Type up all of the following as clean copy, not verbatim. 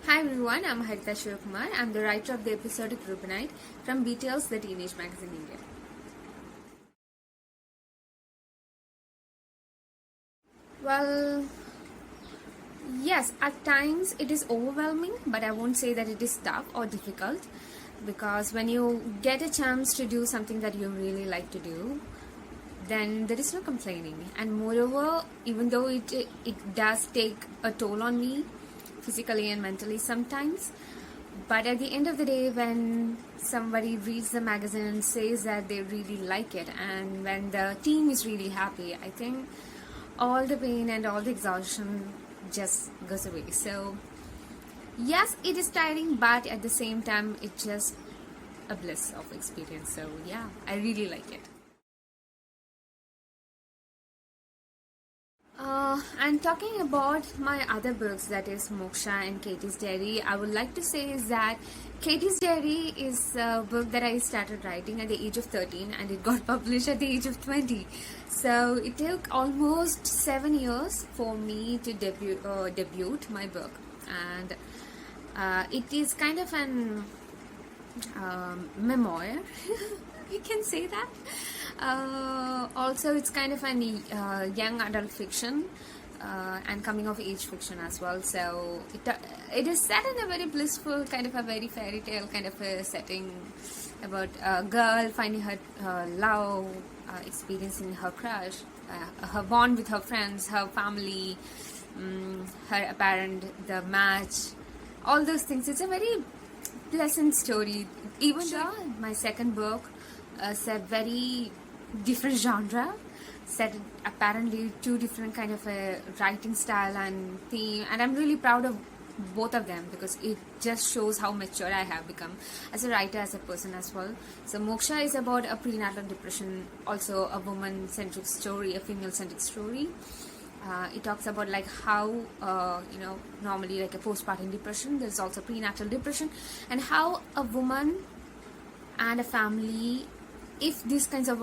Hi everyone, I'm Haritha Sivakumar. I'm the writer of the episodic Rubinite from Beatles, the teenage magazine India. Well, yes, at times it is overwhelming, but I won't say that it is tough or difficult because when you get a chance to do something that you really like to do, then there is no complaining. And moreover, even though it does take a toll on me physically and mentally sometimes, but at the end of the day, when somebody reads the magazine and says that they really like it, and when the team is really happy, I think all the pain and all the exhaustion just goes away. So yes, it is tiring, but at the same time it's just a bliss of experience. So yeah, I really like it. And talking about my other books, that is Moksha and Katie's Diary, I would like to say is that Katie's Diary is a book that I started writing at the age of 13 and it got published at the age of 20. So it took almost 7 years for me to debut my book, and it is kind of an memoir. You can say that. Also, it's kind of an young adult fiction and coming of age fiction as well. So it is set in a very blissful, kind of a very fairy tale kind of a setting about a girl finding her love, experiencing her crush, her bond with her friends, her family, her the match, all those things. It's a very pleasant story. Even though my second book is a very different genre, set apparently two different kind of a writing style and theme, and I'm really proud of both of them because it just shows how mature I have become as a writer, as a person as well. So Moksha is about a prenatal depression, also a woman-centric story, a female-centric story. It talks about like how normally like a postpartum depression, there's also prenatal depression, and how a woman and a family, if these kinds of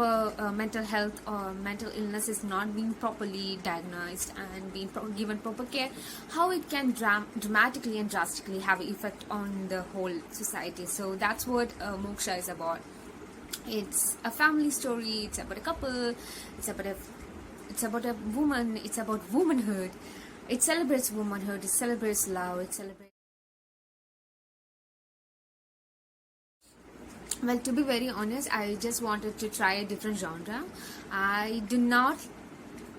mental health or mental illness is not being properly diagnosed and being given proper care, how it can dramatically and drastically have an effect on the whole society. So that's what Moksha is about. It's a family story, it's about a couple, it's about a woman, it's about womanhood. It celebrates womanhood, it celebrates love, it celebrates... Well, to be very honest, I just wanted to try a different genre. I do not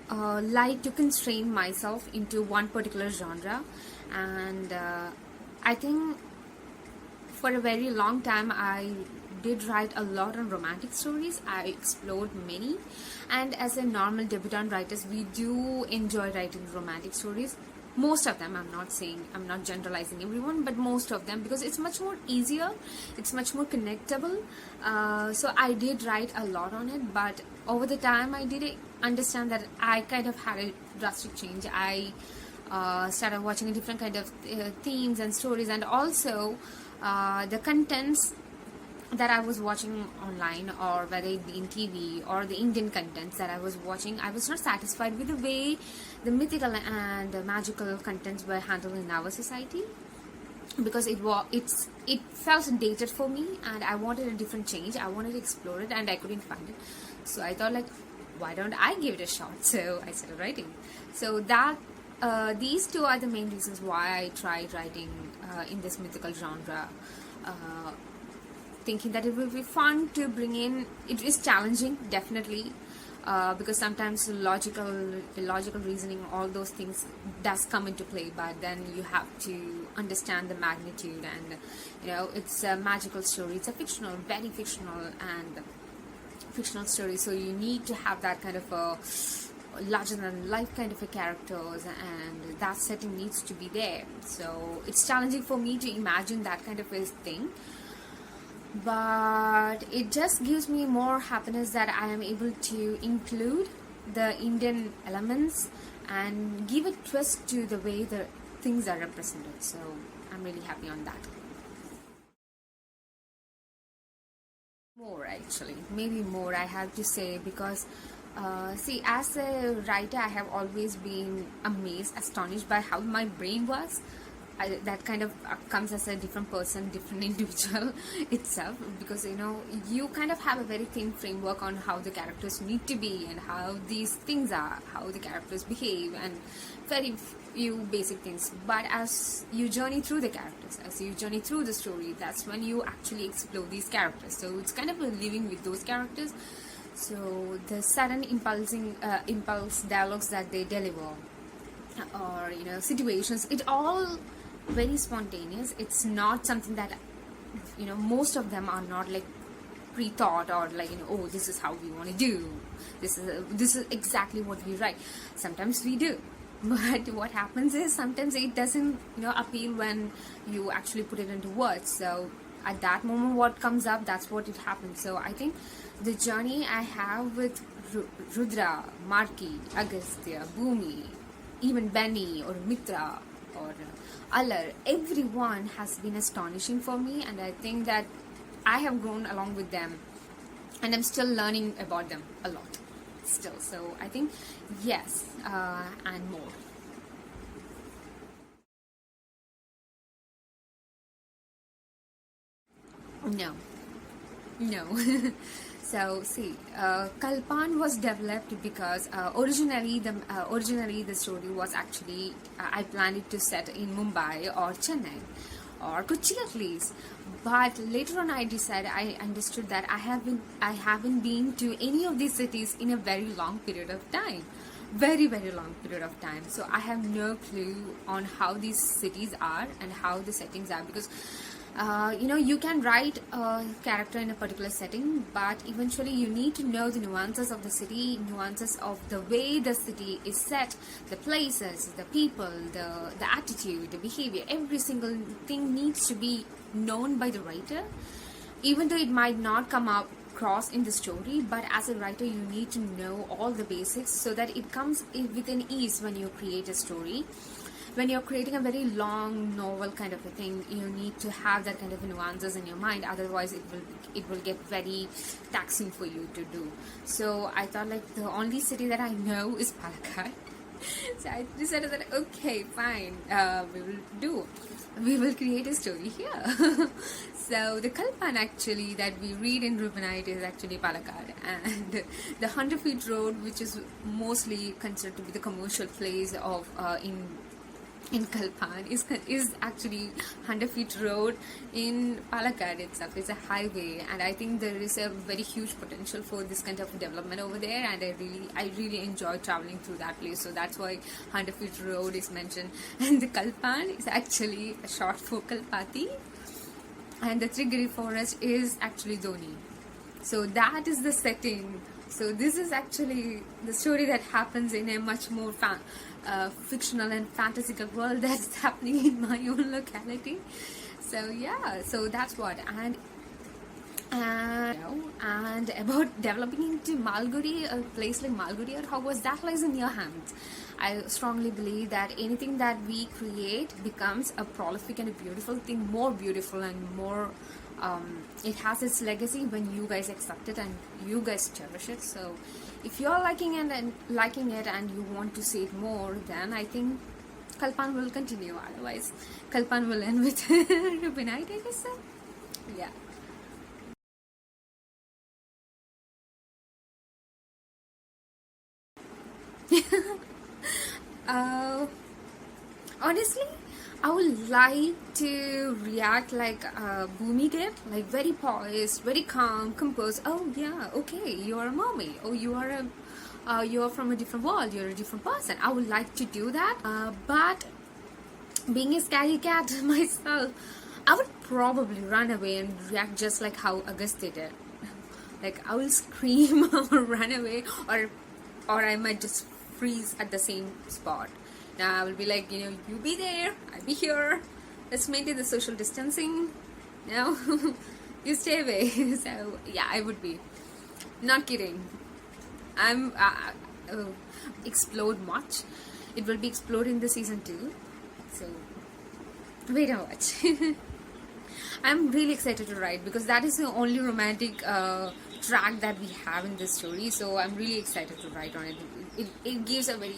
like to constrain myself into one particular genre, and I think for a very long time I did write a lot on romantic stories. I explored many, and as a normal debutante writers, we do enjoy writing romantic stories. Most of them, I'm not generalizing everyone, but most of them, because it's much more easier, it's much more connectable. So I did write a lot on it, but over the time I did understand that I kind of had a drastic change. I started watching a different kind of themes and stories, and also the contents that I was watching online, or whether it be in TV or the Indian contents that I was watching, I was not satisfied with the way the mythical and magical contents were handled in our society, because it felt dated for me, and I wanted a different change. I wanted to explore it, and I couldn't find it. So I thought, like, why don't I give it a shot? So I started writing. So that these two are the main reasons why I tried writing in this mythical genre. Thinking that it will be fun to bring in. It is challenging, definitely, because sometimes logical reasoning, all those things does come into play, but then you have to understand the magnitude, and it's a magical story, it's a very fictional story, so you need to have that kind of a larger than life kind of a characters, and that setting needs to be there. So it's challenging for me to imagine that kind of a thing, but it just gives me more happiness that I am able to include the Indian elements and give a twist to the way the things are represented. So I'm really happy on that. More, actually, maybe more, I have to say, because see, as a writer, I have always been astonished by how my brain works. that kind of comes as a different person, different individual itself, because you kind of have a very thin framework on how the characters need to be and how these things are, how the characters behave, and very few basic things. But as you journey through the characters, as you journey through the story, that's when you actually explore these characters. So it's kind of a living with those characters. So the sudden impulse dialogues that they deliver, or situations, it all very spontaneous. It's not something that most of them are not like pre-thought, or like oh, this is how we want to do, this is exactly what we write. Sometimes we do, but what happens is sometimes it doesn't appeal when you actually put it into words. So at that moment what comes up, that's what it happens. So I think the journey I have with Rudra, Marki, Agastya, Bhumi, even Benny or Mitra or Alar, everyone has been astonishing for me, and I think that I have grown along with them, and I'm still learning about them a lot still. So I think yes, and more. No. So see, Kalpan was developed because originally the story was actually I planned it to set in Mumbai or Chennai or Kochi at least. But later on I understood that I haven't been to any of these cities in a very long period of time. Very, very long period of time. So I have no clue on how these cities are and how the settings are, because you can write a character in a particular setting, but eventually you need to know the nuances of the city, nuances of the way the city is set, the places, the people, the attitude, the behavior. Every single thing needs to be known by the writer, even though it might not come up across in the story. But as a writer, you need to know all the basics so that it comes within ease when you create a story. When you're creating a very long novel kind of a thing, you need to have that kind of nuances in your mind, otherwise it will get very taxing for you to do. So I thought like the only city that I know is Palakkad. So I decided that okay, fine, we will create a story here. So the Kalpan actually that we read in Rubinite is actually Palakkad, and the 100 Feet Road, which is mostly considered to be the commercial place of in Kalpan, is actually 100 Feet Road in Palakkad itself. It's a highway, and I think there is a very huge potential for this kind of development over there, and I really enjoy traveling through that place. So that's why 100 Feet Road is mentioned. And the Kalpan is actually a short for Kalpati, and the Trigiri forest is actually Dhoni. So that is the setting. So this is actually the story that happens in a much more fictional and fantastical world that's happening in my own locality. So yeah, so that's what. And about developing into Malgudi, a place like Malgudi or Hogwarts, that lies in your hands. I strongly believe that anything that we create becomes a prolific and a beautiful thing, more beautiful and more it has its legacy when you guys accept it and you guys cherish it. So if you're liking it and you want to see it more, then I think Kalpan will continue. Otherwise Kalpan will end with Rubinite, I guess so. Yeah. Honestly, I would like to react like Bhumi did, like very poised, very calm, composed. Oh yeah, okay, you are a mermaid. Oh, you are from a different world. You're a different person. I would like to do that, but being a scary cat myself, I would probably run away and react just like how Agastya did. Like I will scream or run away, or I might just freeze at the same spot. Now I will be like, you be there, I'll be here. Let's maintain the social distancing. Now you stay away. So yeah, I would be. Not kidding. I'm explode much. It will be explode in the season 2. So wait and watch. I'm really excited to write because that is the only romantic track that we have in this story. So I'm really excited to write on it. It gives a very